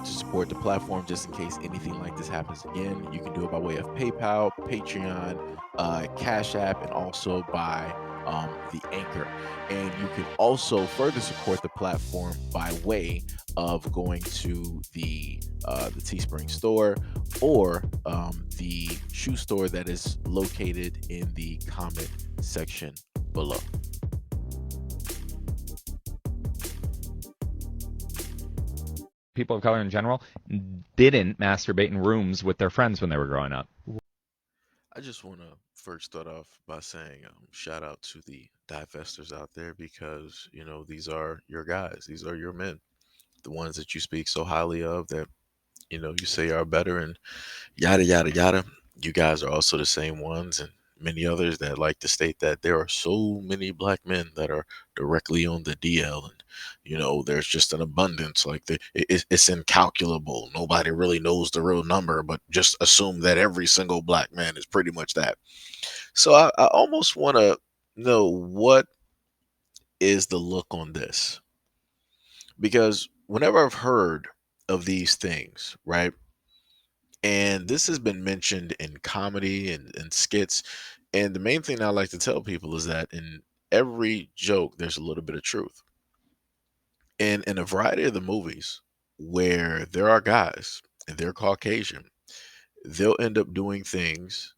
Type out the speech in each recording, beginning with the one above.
to support the platform just in case anything like this happens again, you can do it by way of PayPal, Patreon, Cash App, and also by the Anchor. And you can also further support the platform by way of going to the Teespring store or the shoe store that is located in the comment section below. People of color in general didn't masturbate in rooms with their friends when they were growing up. I just want to first start off by saying shout out to the divestors out there because, these are your guys, these are your men, the ones that you speak so highly of that, you say are better and yada, yada, yada. You guys are also the same ones and many others that like to state that there are so many black men that are directly on the DL and, there's just an abundance like it's incalculable. Nobody really knows the real number, but just assume that every single black man is pretty much that. So I almost want to know what is the look on this because whenever I've heard of these things, right? And this has been mentioned in comedy and skits. And the main thing I like to tell people is that in every joke, there's a little bit of truth. And in a variety of the movies where there are guys and they're Caucasian, they'll end up doing things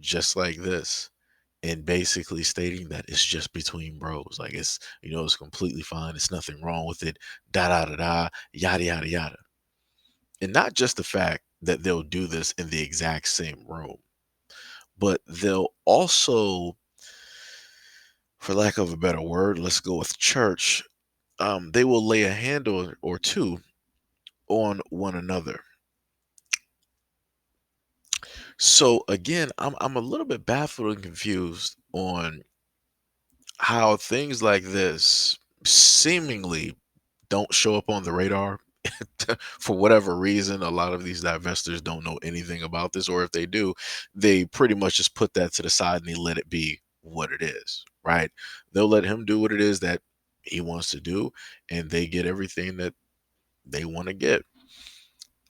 just like this and basically stating that it's just between bros. Like it's completely fine. It's nothing wrong with it. Da da da da, yada yada yada. And not just the fact that they'll do this in the exact same room, but they'll also, for lack of a better word, let's go with church. They will lay a hand or two on one another. So again, I'm a little bit baffled and confused on how things like this seemingly don't show up on the radar. For whatever reason, a lot of these divestors don't know anything about this, or if they do, they pretty much just put that to the side and they let it be what it is, right? They'll let him do what it is that he wants to do, and they get everything that they want to get.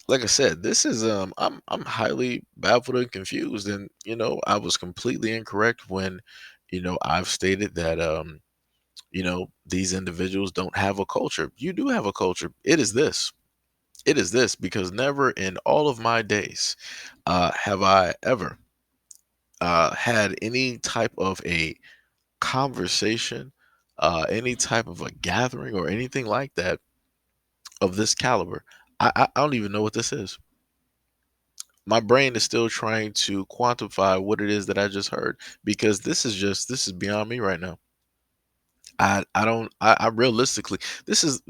Like I said, this is I'm highly baffled and confused, and I was completely incorrect when I've stated that these individuals don't have a culture. You do have a culture. It is this. It is this because never in all of my days have I ever had any type of a conversation, any type of a gathering or anything like that of this caliber. I don't even know what this is. My brain is still trying to quantify what it is that I just heard because this is beyond me right now. I don't I realistically this is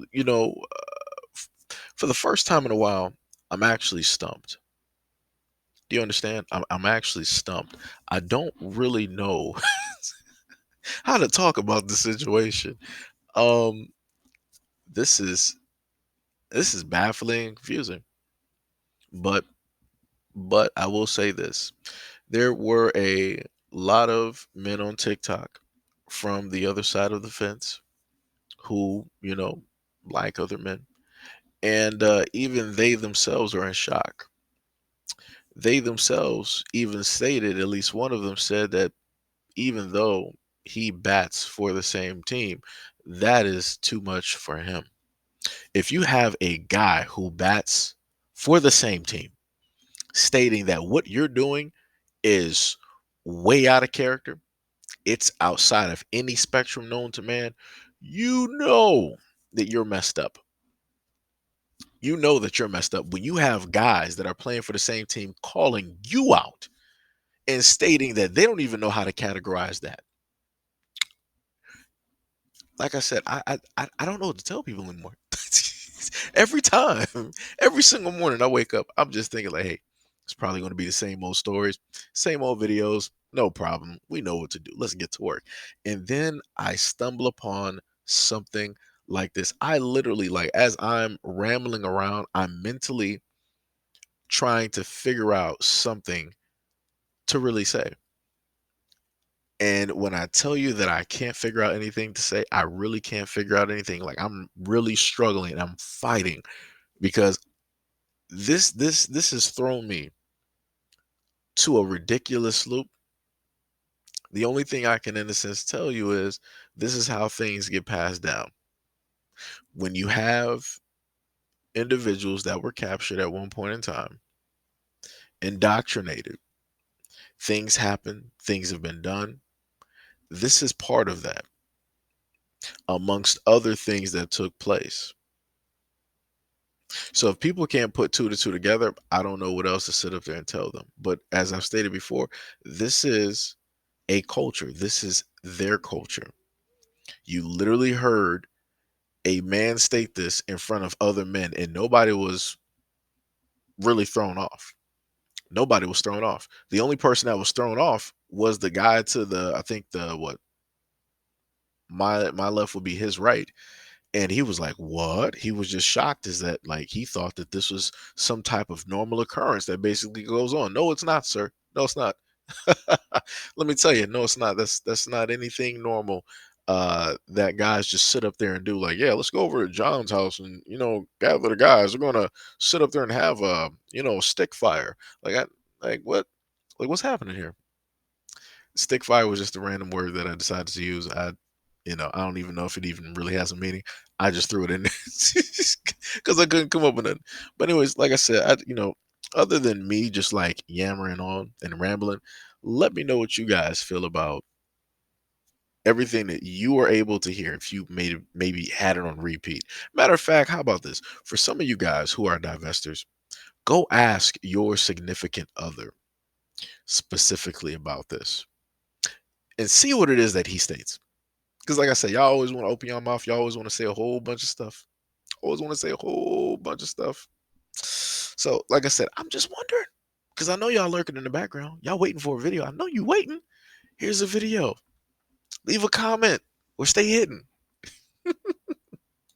for the first time in a while I'm actually stumped. Do you understand? I'm actually stumped. I don't really know how to talk about the situation. Um, this is this is baffling and confusing. But I will say this. There were a lot of men on TikTok from the other side of the fence who, like other men. And even they themselves are in shock. They themselves even stated, at least one of them said that even though he bats for the same team, that is too much for him. If you have a guy who bats for the same team, stating that what you're doing is way out of character, it's outside of any spectrum known to man, you know that you're messed up. You know that you're messed up when you have guys that are playing for the same team calling you out and stating that they don't even know how to categorize that. Like I said, I don't know what to tell people anymore. Every time, every single morning I wake up, I'm just thinking like, hey, it's probably going to be the same old stories, same old videos. No problem. We know what to do. Let's get to work. And then I stumble upon something like this. I literally, like, as I'm rambling around, I'm mentally trying to figure out something to really say. And when I tell you that I can't figure out anything to say, I really can't figure out anything. Like I'm really struggling. I'm fighting because This has thrown me to a ridiculous loop. The only thing I can, in a sense, tell you is this is how things get passed down. When you have individuals that were captured at one point in time, indoctrinated, things happen, things have been done. This is part of that, amongst other things that took place. So if people can't put two to two together, I don't know what else to sit up there and tell them. But as I've stated before, this is a culture. This is their culture. You literally heard a man state this in front of other men, and nobody was really thrown off. Nobody was thrown off. The only person that was thrown off was the guy to the, I think the what, my left would be his right. And he was like, "What?" He was just shocked, is that like he thought that this was some type of normal occurrence that basically goes on. No, it's not, sir. No, it's not. Let me tell you, no, it's not. That's not anything normal. That guys just sit up there and do, like, yeah, let's go over to John's house and gather the guys. We're gonna sit up there and have stick fire. Like, like what? Like, what's happening here? Stick fire was just a random word that I decided to use. I don't even know if it even really has a meaning. I just threw it in there because I couldn't come up with it. But anyways, like I said, other than me just like yammering on and rambling, let me know what you guys feel about everything that you were able to hear. If you maybe had it on repeat. Matter of fact, how about this? For some of you guys who are divestors, go ask your significant other specifically about this and see what it is that he states. Because, like I said, y'all always want to open your mouth. Y'all always want to say a whole bunch of stuff. Always want to say a whole bunch of stuff. So, like I said, I'm just wondering. Because I know y'all lurking in the background. Y'all waiting for a video. I know you waiting. Here's a video. Leave a comment or stay hidden.